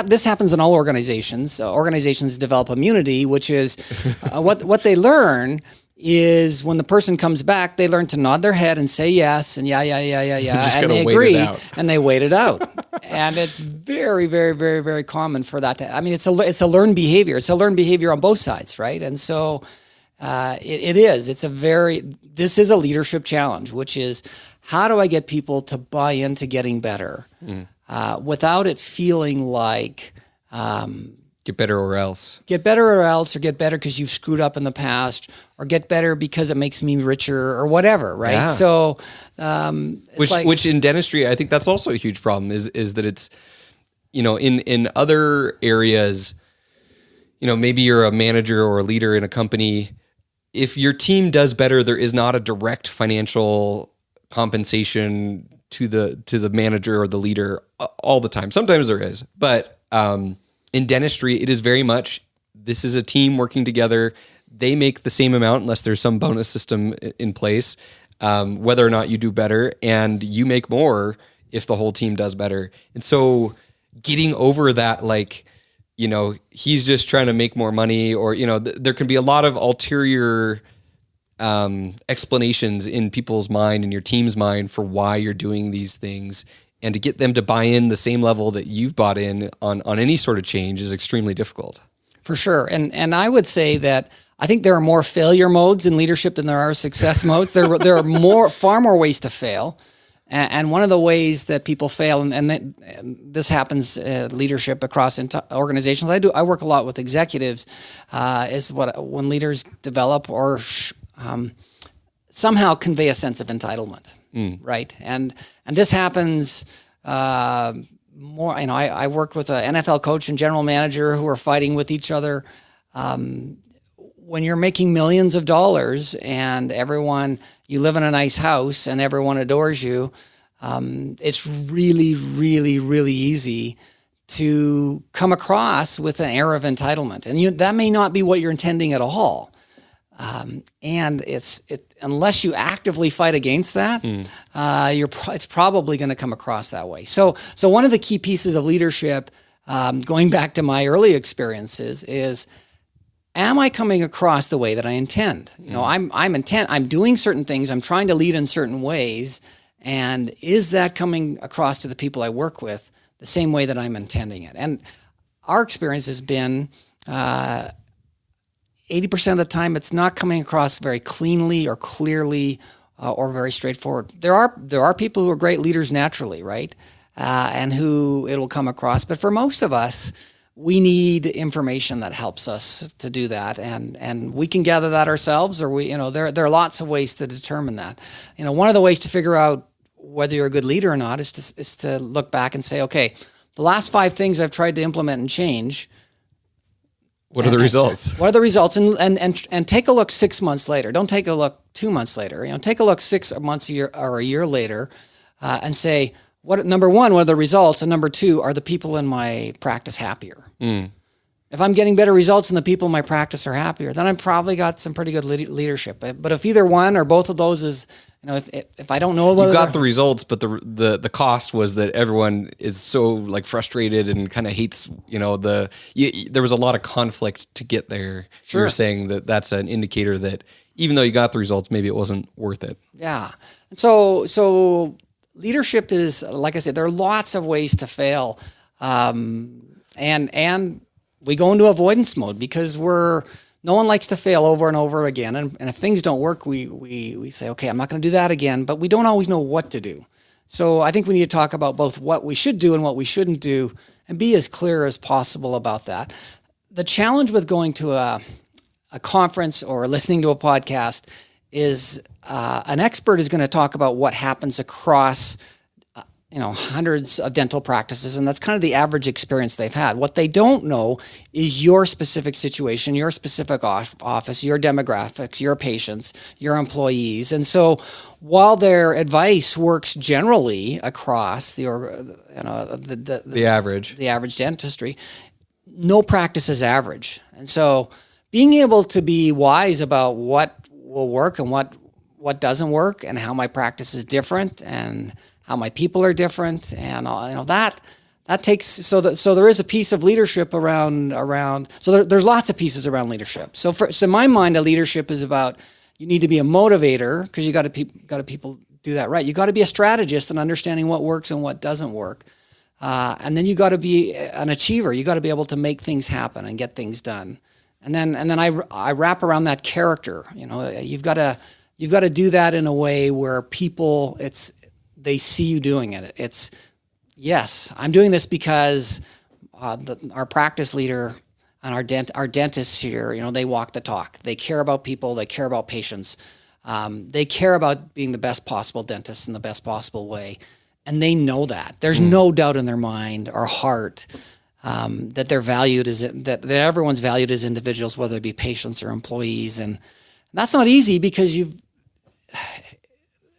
this happens in all organizations. Organizations develop immunity, which is what they learn is when the person comes back, they learn to nod their head and say yes and yeah, and they agree and they wait it out. And it's very, very, very, very common for that to. I mean, it's a learned behavior. It's a learned behavior on both sides, right? And so it is. This is a leadership challenge, which is how do I get people to buy into getting better without it feeling like. Get better or else. Get better or else, or get better because you've screwed up in the past, or get better because it makes me richer, or whatever, right? Yeah. So, which in dentistry, I think that's also a huge problem. Is that it's, in other areas, maybe you're a manager or a leader in a company. If your team does better, there is not a direct financial compensation to the manager or the leader all the time. Sometimes there is, but. In dentistry, it is very much, this is a team working together. They make the same amount unless there's some bonus system in place, whether or not you do better, and you make more if the whole team does better. And so getting over that, he's just trying to make more money, or, there can be a lot of ulterior explanations in people's mind and your team's mind for why you're doing these things. And to get them to buy in the same level that you've bought in on any sort of change is extremely difficult. For sure. And I would say that I think there are more failure modes in leadership than there are success modes. There are far more ways to fail. And one of the ways that people fail, and this happens leadership across organizations. I work a lot with executives, is when leaders develop or somehow convey a sense of entitlement. Right. And this happens more, I worked with an NFL coach and general manager who are fighting with each other. when you're making millions of dollars and you live in a nice house and everyone adores you, it's really, really, really easy to come across with an air of entitlement. And that may not be what you're intending at all. And unless you actively fight against that, it's probably going to come across that way. So one of the key pieces of leadership, going back to my early experiences, is, am I coming across the way that I intend? I'm doing certain things. I'm trying to lead in certain ways. And is that coming across to the people I work with the same way that I'm intending it? And our experience has been 80% of the time it's not coming across very cleanly or clearly or very straightforward. There are people who are great leaders naturally, right? And who it'll come across. But for most of us, we need information that helps us to do that, and we can gather that ourselves, or there are lots of ways to determine that. One of the ways to figure out whether you're a good leader or not is to look back and say, okay, the last 5 things I've tried to implement and change. What are the results? What are the results? And take a look 6 months later. Don't take a look 2 months later. Take a look 6 months or a year later, and say, number one, what are the results? And number 2, are the people in my practice happier? If I'm getting better results and the people in my practice are happier, then I've probably got some pretty good leadership. But if either one or both of those is, if I don't know whether you got the results, but the cost was that everyone is so frustrated and kind of hates, there was a lot of conflict to get there. Sure. You're saying that's an indicator that even though you got the results, maybe it wasn't worth it. Yeah. And so leadership is, like I said, there are lots of ways to fail. And we go into avoidance mode because no one likes to fail over and over again. And if things don't work, we say, okay, I'm not going to do that again, but we don't always know what to do. So I think we need to talk about both what we should do and what we shouldn't do and be as clear as possible about that. The challenge with going to a conference or listening to a podcast is an expert is going to talk about what happens across hundreds of dental practices, and that's kind of the average experience they've had. What they don't know is your specific situation, your specific office, your demographics, your patients, your employees. And so while their advice works generally across the average dentistry, no practice is average. And so being able to be wise about what will work and what doesn't work and how my practice is different and how my people are different, and that takes so there is a piece of leadership around. So there's lots of pieces around leadership. So in my mind, a leadership is about, you need to be a motivator because you got to people do that right. You got to be a strategist and understanding what works and what doesn't work, and then you got to be an achiever. You got to be able to make things happen and get things done, and then I wrap around that character. You've got to do that in a way where people they see you doing it. It's, yes, I'm doing this because our practice leader and our dentists here, they walk the talk. They care about people. They care about patients. They care about being the best possible dentist in the best possible way. And they know that. There's no doubt in their mind or heart that they're valued that everyone's valued as individuals, whether it be patients or employees. And that's not easy because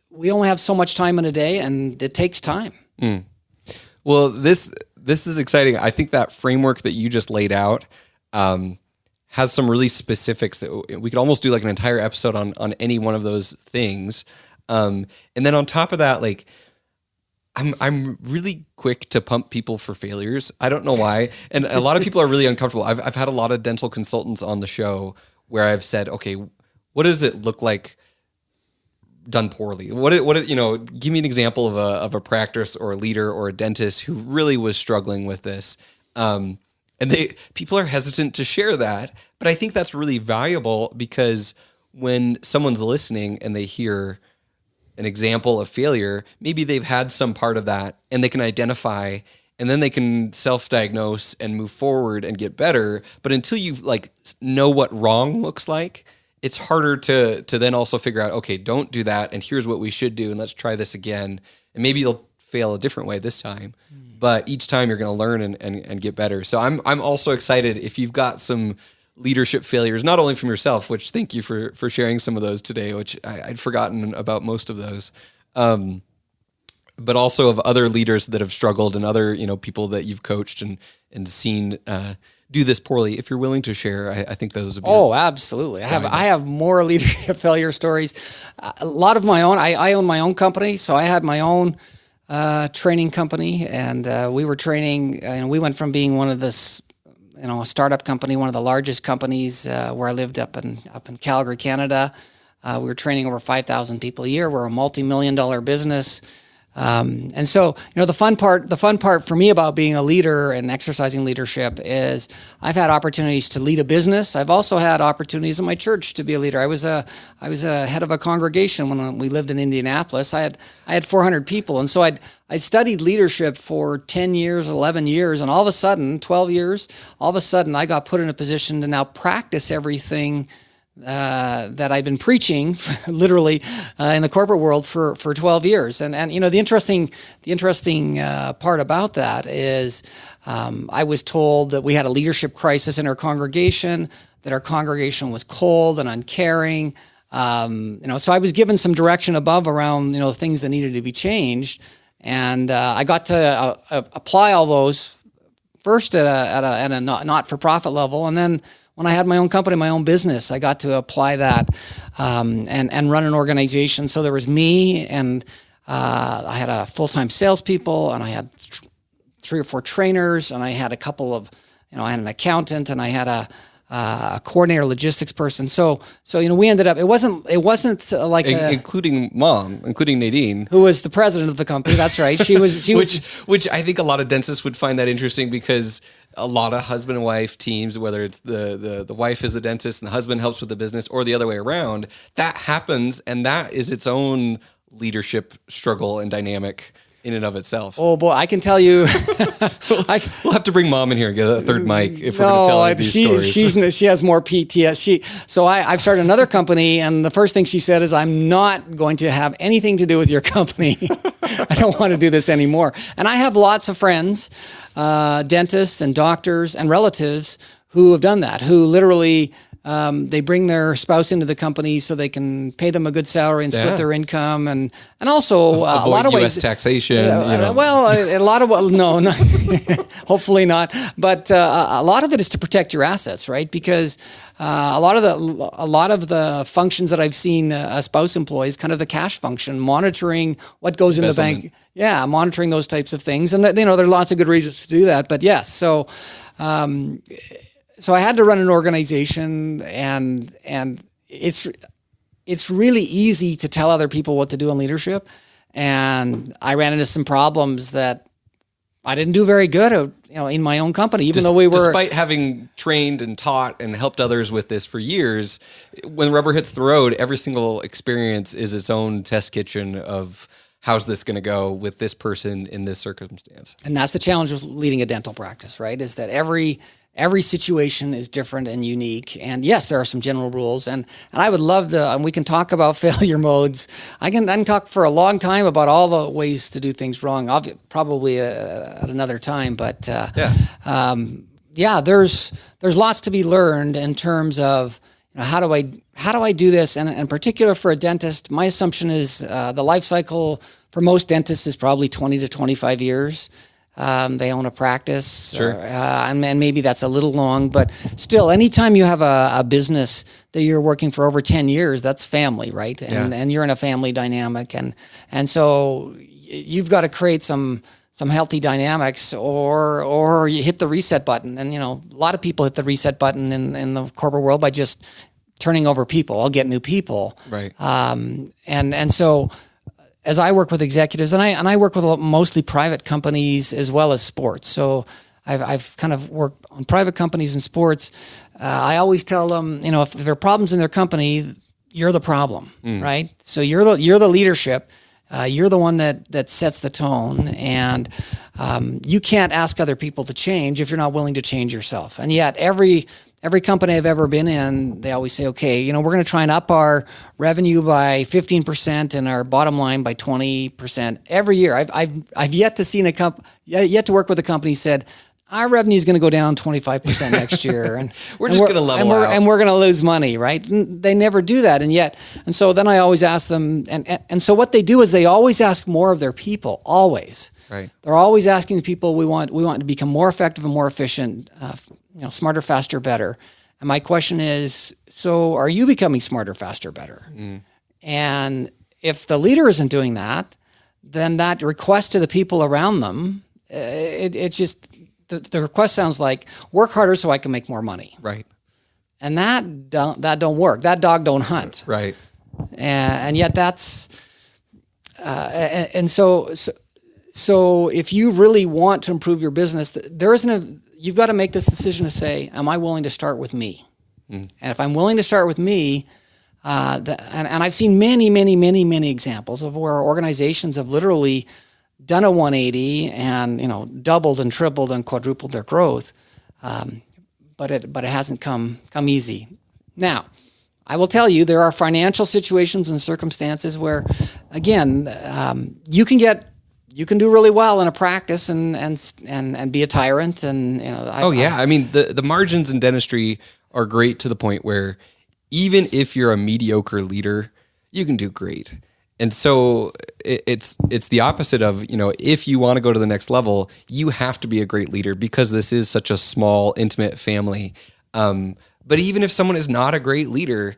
we only have so much time in a day, and it takes time. Well, this is exciting. I think that framework that you just laid out has some really specifics that we could almost do an entire episode on any one of those things. And then on top of that, I'm really quick to pump people for failures. I don't know why. And a lot of people are really uncomfortable. I've had a lot of dental consultants on the show where I've said, okay, what does it look like done poorly? Give me an example of a practice or a leader or a dentist who really was struggling with this. And people are hesitant to share that, but I think that's really valuable because when someone's listening and they hear an example of failure, maybe they've had some part of that and they can identify, and then they can self-diagnose and move forward and get better. But until you know what wrong looks like, it's harder to then also figure out, okay, don't do that, and here's what we should do, and let's try this again. And maybe you'll fail a different way this time, but each time you're going to learn and get better. So I'm also excited if you've got some leadership failures, not only from yourself, which thank you for sharing some of those today, which I'd forgotten about most of those, but also of other leaders that have struggled and other, people that you've coached and seen do this poorly. If you're willing to share, I think those would be. Oh, absolutely. I have more leadership failure stories. A lot of my own. I own my own company, so I had my own training company, and we were training. We went from being one of this, a startup company, one of the largest companies where I lived up in Calgary, Canada. We were training over 5,000 people a year. We're a multi-million-dollar business. And so, the fun part for me about being a leader and exercising leadership is I've had opportunities to lead a business. I've also had opportunities in my church to be a leader. I was a head of a congregation when we lived in Indianapolis. I had 400 people. And so I studied leadership for 10 years, 11 years, and all of a sudden, 12 years, all of a sudden I got put in a position to now practice everything that I've been preaching literally in the corporate world for 12 years. And the interesting part about that is I was told that we had a leadership crisis in our congregation, that our congregation was cold and uncaring. So I was given some direction above around, things that needed to be changed. And I got to apply all those first at a not-for-profit level, and then when I had my own company, my own business, I got to apply that and run an organization. So there was me, and I had a full-time salespeople, and I had 3 or 4 trainers, and I had a couple of, I had an accountant, and I had a coordinator logistics person. So we ended up. It wasn't like including mom, including Nadine, who was the president of the company. That's right. She was which I think a lot of dentists would find that interesting, because a lot of husband and wife teams, whether it's the wife is the dentist and the husband helps with the business, or the other way around, that happens, and that is its own leadership struggle and dynamic in and of itself. Oh boy, I can tell you. We'll have to bring mom in here and get a third mic if we're going to tell these stories. She has more PTS. So I've started another company, and the first thing she said is, "I'm not going to have anything to do with your company. I don't want to do this anymore." And I have lots of friends, dentists and doctors and relatives who have done that, who literally they bring their spouse into the company so they can pay them a good salary and split their income, and also a lot of US ways taxation. Well, a lot of no, hopefully not. But a lot of it is to protect your assets, right? Because a lot of the functions that I've seen a spouse employs, kind of the cash function, monitoring what goes in the bank. Yeah, monitoring those types of things, and there are lots of good reasons to do that. But yes, so. So I had to run an organization, and it's really easy to tell other people what to do in leadership, and I ran into some problems that I didn't do very good at, in my own company, even though we were. Despite having trained and taught and helped others with this for years, when rubber hits the road, every single experience is its own test kitchen of how's this going to go with this person in this circumstance. And that's the challenge with leading a dental practice, right? Is that every situation is different and unique. And yes, there are some general rules. And I would love to, and we can talk about failure modes. I can talk for a long time about all the ways to do things wrong, probably at another time. But there's lots to be learned in terms of how do I do this? And in particular for a dentist, my assumption is the life cycle for most dentists is probably 20 to 25 years. They own a practice, sure. And maybe that's a little long, but still, anytime you have a business that you're working for over 10 years, that's family, right? And you're in a family dynamic, and so you've got to create some healthy dynamics, or you hit the reset button. And a lot of people hit the reset button in the corporate world by just turning over people. I'll get new people, right? And so. As I work with executives, and I work with mostly private companies as well as sports. So I've kind of worked on private companies and sports. I always tell them, if there are problems in their company, you're the problem, right? So you're the leadership. You're the one that sets the tone, and you can't ask other people to change if you're not willing to change yourself. And yet every company I've ever been in, they always say, okay, we're going to try and up our revenue by 15% and our bottom line by 20% every year. I've yet to see yet to work with a company said, our revenue is going to go down 25% next year, and we're just going to level out, and we're going to lose money, right? And they never do that, and so then I always ask them, and so what they do is they always ask more of their people, always. Right. They're always asking the people, we want to become more effective and more efficient, smarter, faster, better. And my question is, so are you becoming smarter, faster, better? And if the leader isn't doing that, then that request to the people around them, it's just, the request sounds like, work harder so I can make more money. Right. And that don't work. That dog don't hunt. Right. And yet that's, so if you really want to improve your business, you've got to make this decision to say, am I willing to start with me? And if I'm willing to start with me, and I've seen many, many, many, many examples of where organizations have literally done a 180 and doubled and tripled and quadrupled their growth, but it hasn't come easy. Now, I will tell you, there are financial situations and circumstances where, again, you can do really well in a practice and be a tyrant and I mean, the margins in dentistry are great to the point where even if you're a mediocre leader, you can do great. And so it's the opposite of, if you want to go to the next level, you have to be a great leader because this is such a small, intimate family. But even if someone is not a great leader,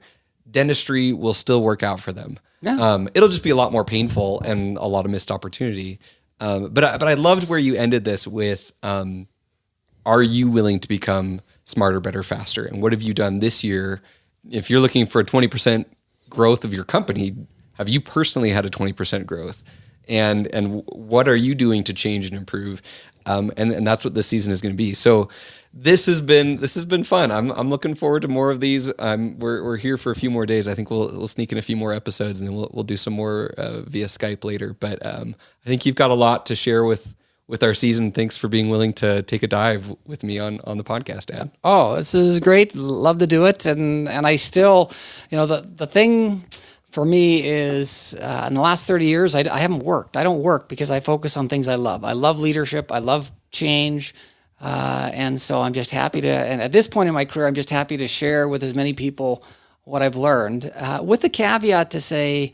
dentistry will still work out for them. Yeah. It'll just be a lot more painful and a lot of missed opportunity. But I loved where you ended this with, are you willing to become smarter, better, faster? And what have you done this year? If you're looking for a 20% growth of your company, have you personally had a 20% growth? And what are you doing to change and improve? And that's what this season is going to be. So this has been fun. I'm looking forward to more of these. We're here for a few more days. I think we'll sneak in a few more episodes, and then we'll do some more via Skype later. But I think you've got a lot to share with our season. Thanks for being willing to take a dive with me on the podcast, Ad. Oh, this is great. Love to do it. And I still, the thing for me is in the last 30 years, I haven't worked. I don't work because I focus on things I love. I love leadership. I love change. And so I'm just happy and at this point in my career, I'm just happy to share with as many people what I've learned, with the caveat to say,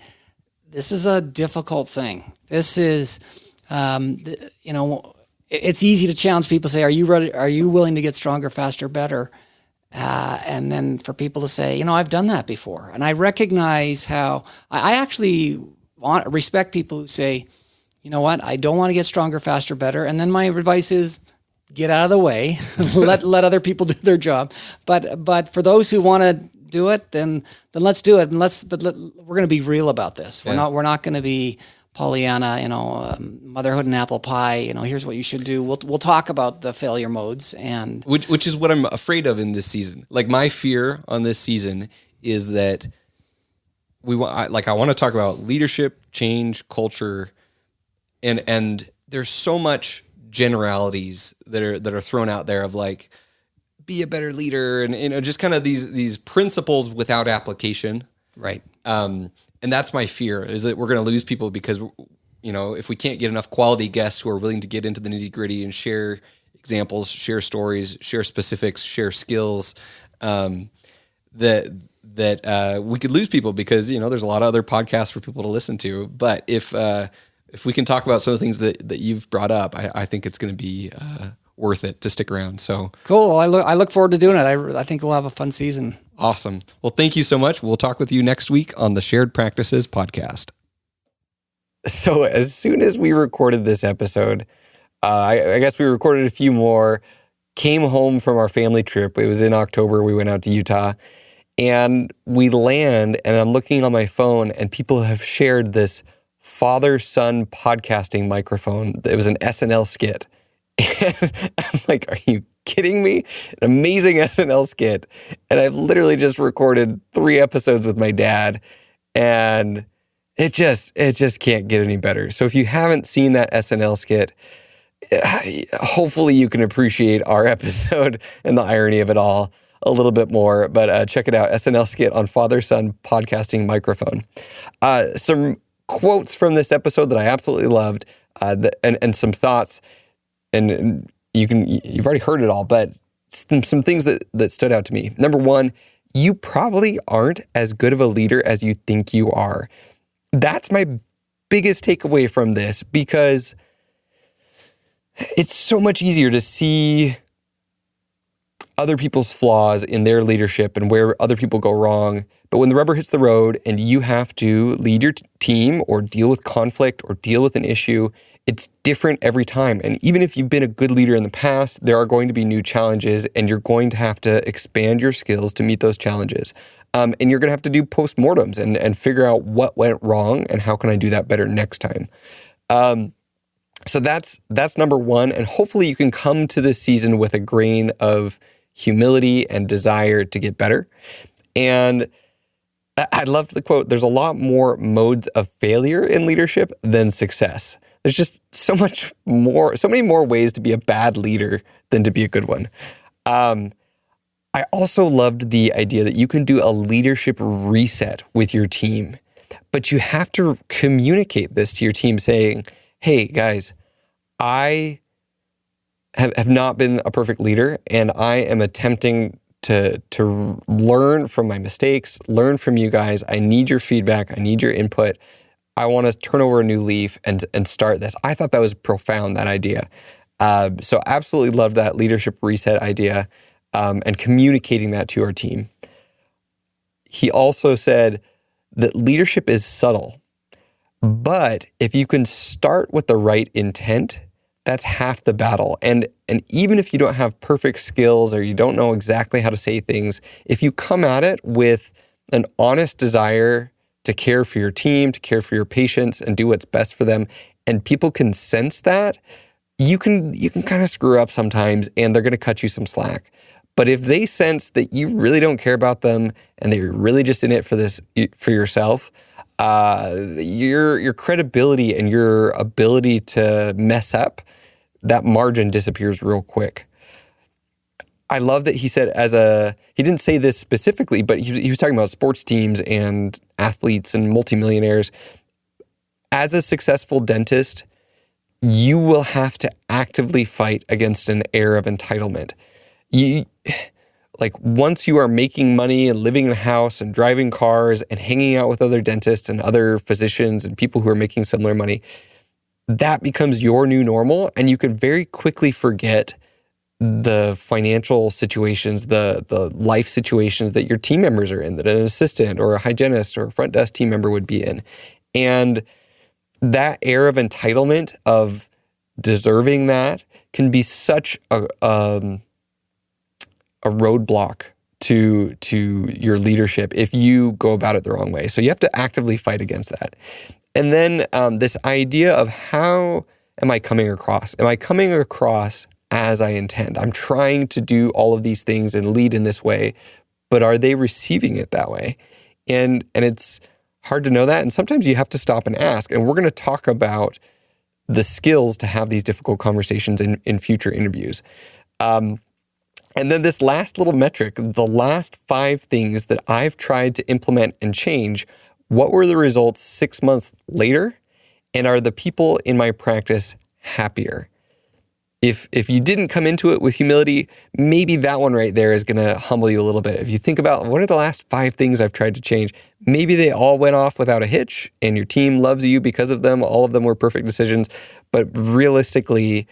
this is a difficult thing. This is, it's easy to challenge people, say, are you ready? Are you willing to get stronger, faster, better? And then for people to say, I've done that before. And I recognize how I actually respect people who say, you know what, I don't want to get stronger, faster, better. And then my advice is, get out of the way, let other people do their job. But for those who want to do it, then let's do it. And we're going to be real about this. Yeah. We're not going to be Pollyanna, motherhood and apple pie. Here's what you should do. We'll talk about the failure modes and which is what I'm afraid of in this season. Like my fear on this season is that I want to talk about leadership, change, culture, and there's so much generalities that are thrown out there of like, be a better leader, and just kind of these principles without application. Right. And that's my fear, is that we're going to lose people because, if we can't get enough quality guests who are willing to get into the nitty gritty and share examples, share stories, share specifics, share skills, that we could lose people because, there's a lot of other podcasts for people to listen to. But if we can talk about some of the things that you've brought up, I think it's going to be worth it to stick around. So cool. I look forward to doing it. I think we'll have a fun season. Awesome. Well, thank you so much. We'll talk with you next week on the Shared Practices podcast. So as soon as we recorded this episode, I guess we recorded a few more, came home from our family trip. It was in October. We went out to Utah, and we land, and I'm looking on my phone, and people have shared this father-son podcasting microphone. It was an SNL skit. And I'm like, are you kidding me? An amazing SNL skit. And I've literally just recorded 3 episodes with my dad, and it just can't get any better. So if you haven't seen that SNL skit, hopefully you can appreciate our episode and the irony of it all a little bit more. But check it out, SNL skit on father-son podcasting microphone. Some quotes from this episode that I absolutely loved, and some thoughts. And you've already heard it all, but some things that stood out to me. Number one, you probably aren't as good of a leader as you think you are. That's my biggest takeaway from this, because it's so much easier to see other people's flaws in their leadership and where other people go wrong. But when the rubber hits the road and you have to lead your team or deal with conflict or deal with an issue, it's different every time. And even if you've been a good leader in the past, there are going to be new challenges, and you're going to have to expand your skills to meet those challenges. And you're going to have to do postmortems and figure out what went wrong and how can I do that better next time. So that's number one. And hopefully you can come to this season with a grain of humility and desire to get better. And I loved the quote, there's a lot more modes of failure in leadership than success. There's just so many more ways to be a bad leader than to be a good one. I also loved the idea that you can do a leadership reset with your team, but you have to communicate this to your team saying, hey guys, I have not been a perfect leader, and I am attempting to learn from my mistakes, learn from you guys. I need your feedback. I need your input. I want to turn over a new leaf and start this. I thought that was profound, that idea. So absolutely loved that leadership reset idea, and communicating that to our team. He also said that leadership is subtle, but if you can start with the right intent, that's half the battle. And even if you don't have perfect skills or you don't know exactly how to say things, if you come at it with an honest desire to care for your team, to care for your patients and do what's best for them, and people can sense that, you can kind of screw up sometimes and they're going to cut you some slack. But if they sense that you really don't care about them and that you're really just in it for yourself, your credibility and your ability to mess up, that margin disappears real quick. I love that he said he didn't say this specifically, but he was talking about sports teams and athletes and multimillionaires. As a successful dentist, you will have to actively fight against an air of entitlement. Once you are making money and living in a house and driving cars and hanging out with other dentists and other physicians and people who are making similar money, that becomes your new normal, and you could very quickly forget the financial situations, the life situations that your team members are in, that an assistant or a hygienist or a front desk team member would be in. And that air of entitlement, of deserving that, can be such a roadblock to your leadership if you go about it the wrong way. So you have to actively fight against that. And then this idea of, how am I coming across? Am I coming across as I intend? I'm trying to do all of these things and lead in this way, but are they receiving it that way? And it's hard to know that. And sometimes you have to stop and ask. And we're going to talk about the skills to have these difficult conversations in future interviews. And then this last little metric, the last 5 things that I've tried to implement and change, what were the results 6 months later? And are the people in my practice happier? If you didn't come into it with humility, maybe that one right there is going to humble you a little bit. If you think about, what are the last 5 things I've tried to change? Maybe they all went off without a hitch and your team loves you because of them. All of them were perfect decisions. But realistically,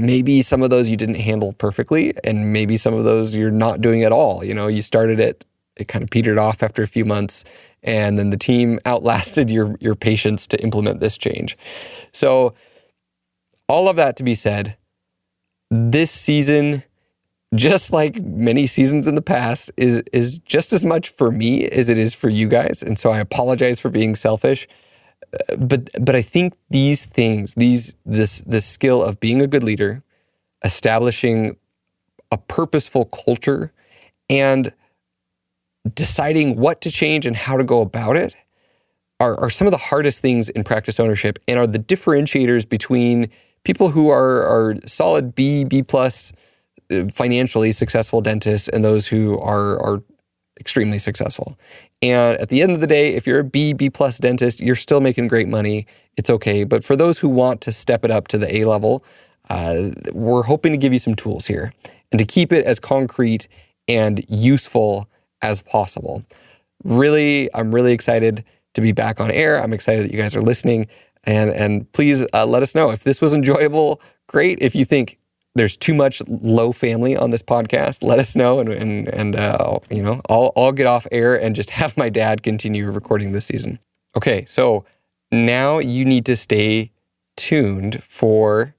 maybe some of those you didn't handle perfectly, and maybe some of those you're not doing at all. You started it kind of petered off after a few months, and then the team outlasted your patience to implement this change. So all of that to be said, this season, just like many seasons in the past, is just as much for me as it is for you guys. And so I apologize for being selfish. But I think these things, this skill of being a good leader, establishing a purposeful culture, and deciding what to change and how to go about it are some of the hardest things in practice ownership, and are the differentiators between people who are solid B plus financially successful dentists and those who are extremely successful. And at the end of the day, if you're a B plus dentist, you're still making great money. It's okay. But for those who want to step it up to the A level, We're hoping to give you some tools here and to keep it as concrete and useful as possible. Really, I'm really excited to be back on air. I'm excited that you guys are listening. And please let us know if this was enjoyable. Great. If you think there's too much low family on this podcast, let us know. And I'll get off air and just have my dad continue recording this season. Okay, so now you need to stay tuned for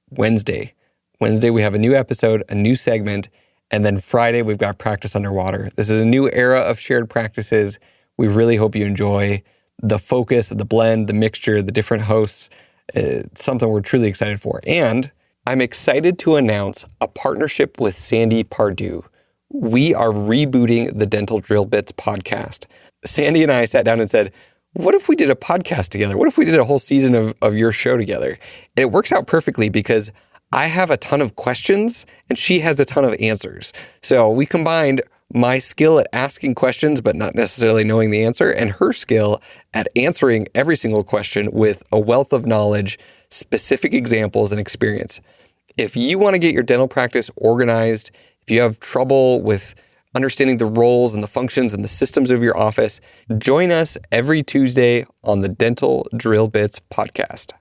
Wednesday. Wednesday, we have a new episode, a new segment, and then Friday, we've got Practice Underwater. This is a new era of shared practices. We really hope you enjoy the focus, the blend, the mixture, the different hosts. It's something we're truly excited for. And I'm excited to announce a partnership with Sandy Pardue. We are rebooting the Dental Drill Bits podcast. Sandy and I sat down and said, what if we did a podcast together? What if we did a whole season of your show together? And it works out perfectly because I have a ton of questions and she has a ton of answers. So we combined my skill at asking questions, but not necessarily knowing the answer, and her skill at answering every single question with a wealth of knowledge, specific examples, and experience. If you want to get your dental practice organized, if you have trouble with understanding the roles and the functions and the systems of your office, join us every Tuesday on the Dental Drill Bits podcast.